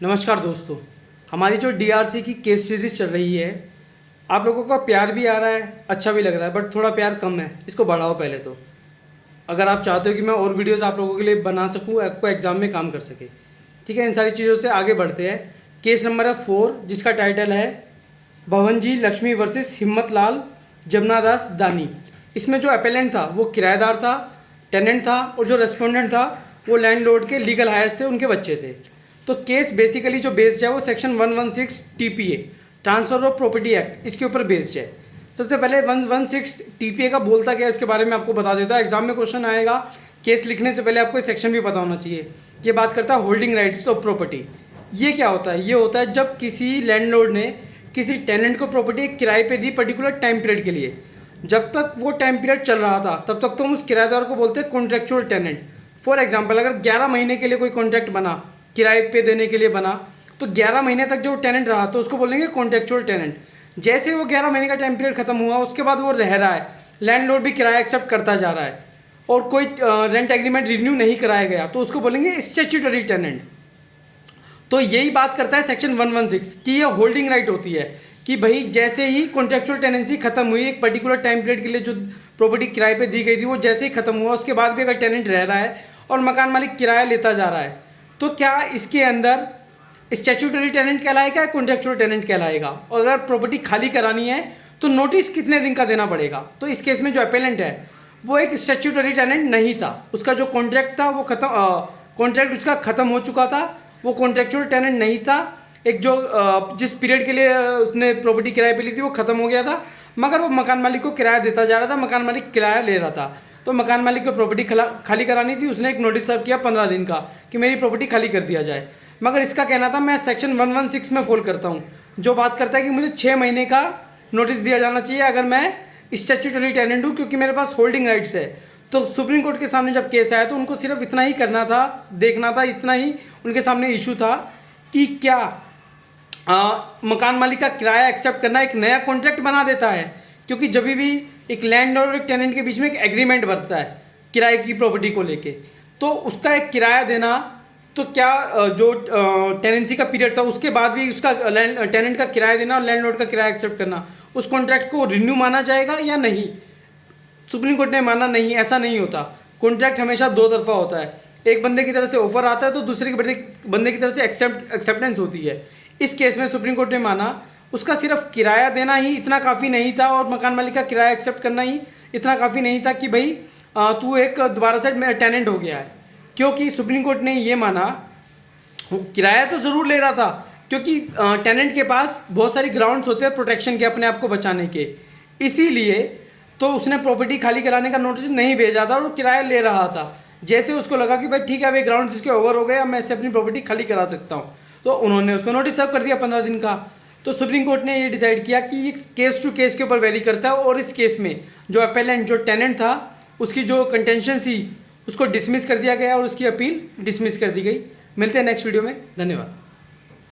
नमस्कार दोस्तों, हमारी जो डीआरसी की केस सीरीज़ चल रही है, आप लोगों का प्यार भी आ रहा है, अच्छा भी लग रहा है, बट थोड़ा प्यार कम है। इसको बढ़ाओ पहले तो। अगर आप चाहते हो कि मैं और वीडियोस आप लोगों के लिए बना सकूं, आपको एग्ज़ाम में काम कर सके, ठीक है। इन सारी चीज़ों से आगे बढ़ते हैं। केस नंबर है 4, जिसका टाइटल है भवनजी लक्ष्मी वर्सेस हिम्मत लाल जमनादास दानी। इसमें जो अपेलेंट था वो किराएदार था, टेनेंट था, और जो रेस्पोंडेंट था वो लैंडलॉर्ड के लीगल हायर्स थे, उनके बच्चे थे। तो केस बेसिकली जो बेस्ड है वो section 116 TPA, transfer of property act, इसके ऊपर बेस्ड है। सबसे पहले 116 टीपीए का बोलता क्या है इसके बारे में आपको बता देता हूँ। एग्जाम में क्वेश्चन आएगा, केस लिखने से पहले आपको सेक्शन भी पता होना चाहिए। ये बात करता है होल्डिंग राइट्स ऑफ प्रॉपर्टी। ये क्या होता है? ये होता है जब किसी लैंडलॉर्ड ने किसी टेनेंट को प्रॉपर्टी किराए पे दी पर्टिकुलर टाइम पीरियड के लिए। जब तक वो टाइम पीरियड चल रहा था तब तक तो हम उस किराएदार को बोलते हैं कॉन्ट्रेक्चुअल टेनेंट। फॉर एग्जांपल, अगर 11 महीने के लिए कोई कॉन्ट्रैक्ट बना, किराए पे देने के लिए बना, तो 11 महीने तक जो टेनेंट रहा तो उसको बोलेंगे कॉन्ट्रेक्चुअल टेनेंट। जैसे वो 11 महीने का टाइम पीरियड खत्म हुआ, उसके बाद वो रह रहा है, लैंडलॉर्ड भी किराया एक्सेप्ट करता जा रहा है और कोई रेंट एग्रीमेंट रिन्यू नहीं कराया गया, तो उसको बोलेंगे स्टैट्यूटरी टेनेंट। तो यही बात करता है सेक्शन 116 कि ये होल्डिंग राइट होती है कि भाई जैसे ही कॉन्ट्रेक्चुअल टेनेंसी खत्म हुई, एक पर्टिकुलर टाइम पीरियड के लिए जो प्रॉपर्टी किराए पे दी गई थी वो जैसे ही खत्म हुआ, उसके बाद भी अगर टेनेंट रह रहा है और मकान मालिक किराया लेता जा रहा है, तो क्या इसके अंदर स्टैट्यूटरी टेनेंट कहलाएगा या कॉन्ट्रेक्चुअल टेनेंट कहलाएगा? और अगर प्रॉपर्टी खाली करानी है तो नोटिस कितने दिन का देना पड़ेगा? तो इस केस में जो अपेलेंट है वो एक स्टैट्यूटरी टेनेंट नहीं था, उसका जो कॉन्ट्रैक्ट था वो कॉन्ट्रैक्ट उसका खत्म हो चुका था, वो कॉन्ट्रेक्चुअल टेनेंट नहीं था। एक जो जिस पीरियड के लिए उसने प्रॉपर्टी किराए पे ली थी वो खत्म हो गया था, मगर वो मकान मालिक को किराया देता जा रहा था, मकान मालिक किराया ले रहा था। तो मकान मालिक को प्रॉपर्टी खाली करानी थी, उसने एक नोटिस सर्व किया 15 दिन का कि मेरी प्रॉपर्टी खाली कर दिया जाए। मगर इसका कहना था मैं सेक्शन 116 में फॉल करता हूँ, जो बात करता है कि मुझे 6 महीने का नोटिस दिया जाना चाहिए अगर मैं स्टैट्यूटरी टेनेंट हूँ, क्योंकि मेरे पास होल्डिंग राइट्स है। तो सुप्रीम कोर्ट के सामने जब केस आया तो उनको सिर्फ इतना ही करना था, देखना था, इतना ही उनके सामने इशू था कि क्या मकान मालिक का किराया एक्सेप्ट करना एक नया कॉन्ट्रैक्ट बना देता है। क्योंकि जब भी एक लैंड और एक टेनेंट के बीच में एक एग्रीमेंट बनता है किराए की प्रॉपर्टी को लेके, तो उसका एक किराया देना, तो क्या जो टेनेंसी का पीरियड था उसके बाद भी उसका टेनेंट का किराया देना और लैंडलॉर्ड का किराया एक्सेप्ट करना, उस कॉन्ट्रैक्ट को रिन्यू माना जाएगा या नहीं? सुप्रीम कोर्ट ने माना नहीं, ऐसा नहीं होता। कॉन्ट्रैक्ट हमेशा दो तरफा होता है, एक बंदे की तरफ से ऑफर आता है तो दूसरे के बंदे की तरफ से एक्सेप्टेंस होती है। इस केस में सुप्रीम कोर्ट ने माना उसका सिर्फ किराया देना ही इतना काफ़ी नहीं था और मकान मालिक का किराया एक्सेप्ट करना ही इतना काफ़ी नहीं था कि भाई तू एक दोबारा से टेनेंट हो गया है। क्योंकि सुप्रीम कोर्ट ने ये माना किराया तो ज़रूर ले रहा था, क्योंकि टेनेंट के पास बहुत सारी ग्राउंड्स होते हैं प्रोटेक्शन के, अपने आप को बचाने के, इसीलिए तो उसने प्रॉपर्टी खाली कराने का नोटिस नहीं भेजा था और किराया ले रहा था। जैसे उसको लगा कि भाई ठीक है, अब ये ग्राउंड इसके ओवर हो गए, अब मैं इससे अपनी प्रॉपर्टी खाली करा सकता हूँ, तो उन्होंने उसको नोटिस सर्व कर दिया 15 दिन का। तो सुप्रीम कोर्ट ने ये डिसाइड किया कि ये केस टू केस के ऊपर वेरी करता है, और इस केस में जो अपेलेंट जो टेनेंट था उसकी जो कंटेंशन थी उसको डिसमिस कर दिया गया और उसकी अपील डिसमिस कर दी गई। मिलते हैं नेक्स्ट वीडियो में, धन्यवाद।